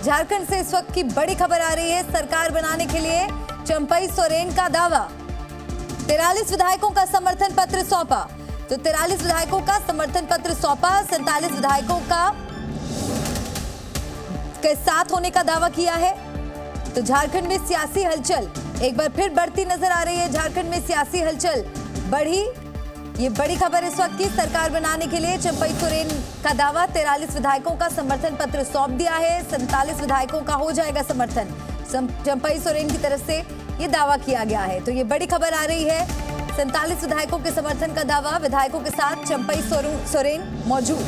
झारखंड से इस वक्त की बड़ी खबर आ रही है। सरकार बनाने के लिए चंपई सोरेन का दावा। 43 विधायकों का समर्थन पत्र सौंपा। तो 43 विधायकों का समर्थन पत्र सौंपा। 47 विधायकों का के साथ होने का दावा किया है। तो झारखंड में सियासी हलचल एक बार फिर बढ़ती नजर आ रही है। झारखंड में सियासी हलचल बढ़ी। ये बड़ी खबर इस वक्त की। सरकार बनाने के लिए चंपई सोरेन का दावा। 43 विधायकों का समर्थन पत्र सौंप दिया है। 47 विधायकों का हो जाएगा समर्थन। चंपई सोरेन की तरफ से ये दावा किया गया है। तो ये बड़ी खबर आ रही है। 47 विधायकों के समर्थन का दावा। विधायकों के साथ चंपई सोरेन मौजूद।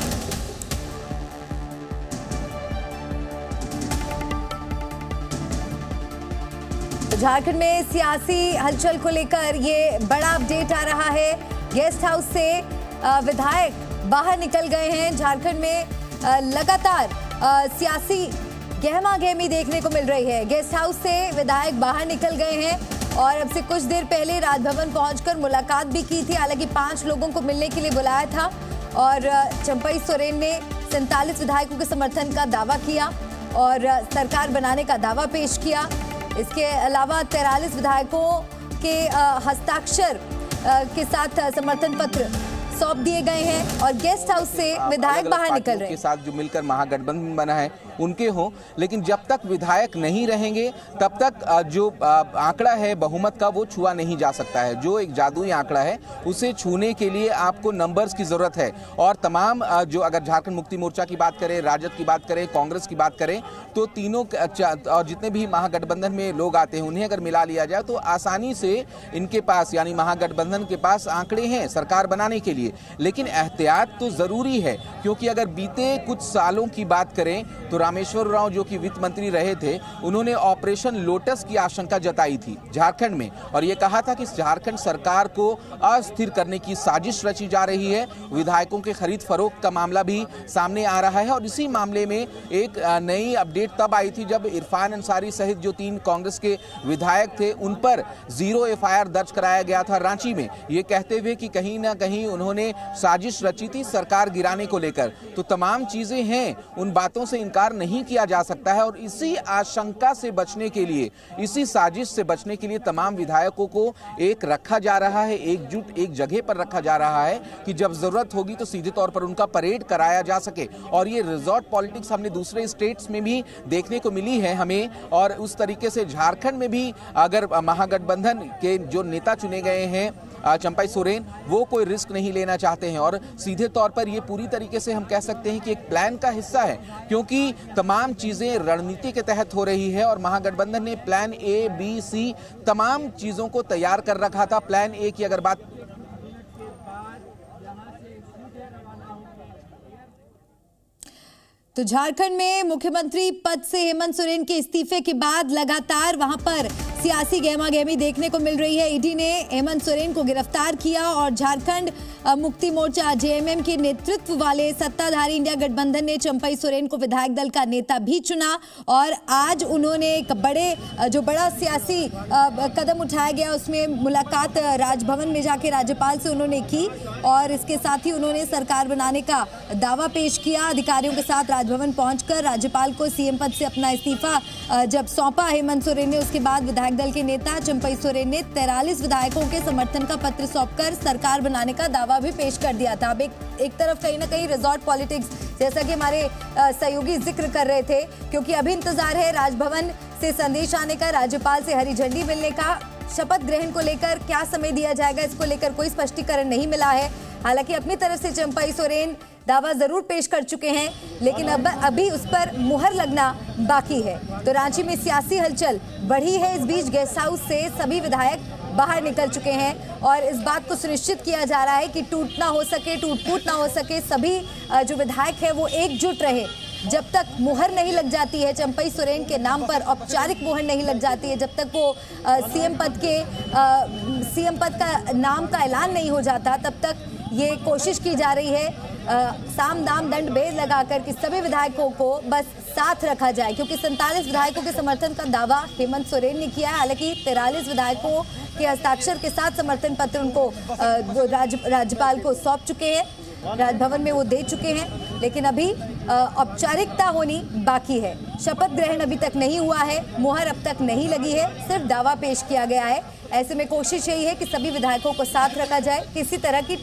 झारखंड में सियासी हलचल को लेकर ये बड़ा अपडेट आ रहा है। गेस्ट हाउस से विधायक बाहर निकल गए हैं। झारखंड में लगातार सियासी गहमागहमी देखने को मिल रही है। गेस्ट हाउस से विधायक बाहर निकल गए हैं और अब से कुछ देर पहले राजभवन पहुंचकर मुलाकात भी की थी। हालांकि 5 लोगों को मिलने के लिए बुलाया था और चंपई सोरेन ने 47 विधायकों के समर्थन का दावा किया और सरकार बनाने का दावा पेश किया। इसके अलावा 43 विधायकों के हस्ताक्षर के साथ समर्थन पत्र सौंप दिए गए हैं और गेस्ट हाउस से विधायक बाहर निकल रहे हैं। के साथ जो मिलकर महागठबंधन बना है उनके हो, लेकिन जब तक विधायक नहीं रहेंगे तब तक जो आंकड़ा है बहुमत का वो छुआ नहीं जा सकता है। जो एक जादुई आंकड़ा है उसे छूने के लिए आपको नंबर्स की जरूरत है। और तमाम जो अगर झारखंड मुक्ति मोर्चा की बात करें, राजद की बात करें, कांग्रेस की बात करें, तो तीनों और जितने भी महागठबंधन में लोग आते हैं उन्हें अगर मिला लिया जाए तो आसानी से इनके पास यानी महागठबंधन के पास आंकड़े हैं सरकार बनाने के लिए। लेकिन एहतियात तो जरूरी है, क्योंकि अगर बीते कुछ सालों की बात करें तो रामेश्वर उरांव जो कि वित्त मंत्री रहे थे, उन्होंने ऑपरेशन लोटस की आशंका जताई थी झारखंड में और यह कहा था कि झारखंड सरकार को अस्थिर करने की साजिश रची जा रही है। विधायकों के खरीद फरोख्त का मामला भी सामने आ रहा है और इसी मामले में एक नई अपडेट तब आई थी जब इरफान अंसारी सहित जो 3 कांग्रेस के विधायक थे उन पर 0 FIR दर्ज कराया गया था रांची में, ये कहते हुए कि कहीं ना कहीं उन्होंने साजिश रची थी सरकार गिराने को लेकर। तो तमाम चीजें हैं, उन बातों से इनकार नहीं किया जा सकता है और इसी आशंका से बचने के लिए, इसी साजिश से बचने के लिए तमाम विधायकों को एक रखा जा रहा है, एकजुट एक जगह पर रखा जा रहा है कि जब जरूरत होगी तो सीधे तौर पर उनका परेड कराया जा सके। और ये रिजॉर्ट पॉलिटिक्स हमने दूसरे स्टेट्स में भी देखने को मिली है हमें, और उस तरीके से झारखंड में भी अगर महागठबंधन के जो नेता चुने गए हैं चंपई सोरेन, वो कोई रिस्क नहीं लेना चाहते हैं और सीधे तौर पर ये पूरी तरीके से हम कह सकते हैं कि एक प्लान का हिस्सा है, क्योंकि तमाम चीजें रणनीति के तहत हो रही है और महागठबंधन ने प्लान A, B, C तमाम चीजों को तैयार कर रखा था। प्लान A की अगर बात तो झारखंड में मुख्यमंत्री पद से हेमंत सोरेन के इस्तीफे के बाद लगातार वहां पर सियासी गहमागहमी देखने को मिल रही है। ईडी ने हेमंत सोरेन को गिरफ्तार किया और झारखंड मुक्ति मोर्चा JMM के नेतृत्व वाले सत्ताधारी इंडिया गठबंधन ने चंपई सोरेन को विधायक दल का नेता भी चुना और आज उन्होंने एक बड़ा सियासी कदम उठाया गया, उसमें मुलाकात राजभवन में जाके राज्यपाल से उन्होंने की और इसके साथ ही उन्होंने सरकार बनाने का दावा पेश किया। अधिकारियों के साथ राजभवन पहुंचकर राज्यपाल को CM पद से अपना इस्तीफा जब सौंपा हेमंत सोरेन ने, उसके बाद विधायक दल के नेता चंपई सोरेन ने 43 विधायकों के समर्थन का पत्र सौंपकर सरकार बनाने का दावा भी पेश कर दिया था। अब एक तरफ कहीं ना कहीं रिजॉर्ट पॉलिटिक्स, जैसा कि हमारे सहयोगी जिक्र कर रहे थे, क्योंकि अभी इंतजार है राजभवन से संदेश आने का, राज्यपाल से हरी झंडी मिलने का। शपथ ग्रहण को लेकर क्या समय दिया जाएगा, इसको लेकर कोई स्पष्टीकरण नहीं मिला है। हालांकि अपनी तरफ से चंपई सोरेन दावा जरूर पेश कर चुके हैं, लेकिन अभी उस पर मुहर लगना बाकी है। तो रांची में सियासी हलचल बढ़ी है। इस बीच गेस्ट हाउस से सभी विधायक बाहर निकल चुके हैं और इस बात को सुनिश्चित किया जा रहा है कि टूट फूट ना हो सके, सभी जो विधायक है वो एकजुट रहे। जब तक मुहर नहीं लग जाती है चंपई सोरेन के नाम पर, औपचारिक मुहर नहीं लग जाती है, जब तक वो CM पद का नाम का ऐलान नहीं हो जाता, तब तक ये कोशिश की जा रही है साम दाम दंड भेद लगाकर कि सभी विधायकों को बस साथ रखा जाए, क्योंकि 47 विधायकों के समर्थन का दावा हेमंत सोरेन ने किया है। हालांकि 43 विधायकों के हस्ताक्षर के साथ समर्थन पत्र उनको राज्यपाल को सौंप चुके हैं, राजभवन में वो दे चुके हैं, लेकिन अभी औपचारिकता होनी बाकी है। शपथ ग्रहण अभी तक नहीं हुआ है, मुहर अब तक नहीं लगी है, सिर्फ दावा पेश किया गया है। ऐसे में कोशिश यही है कि सभी विधायकों को साथ रखा जाए, किसी तरह की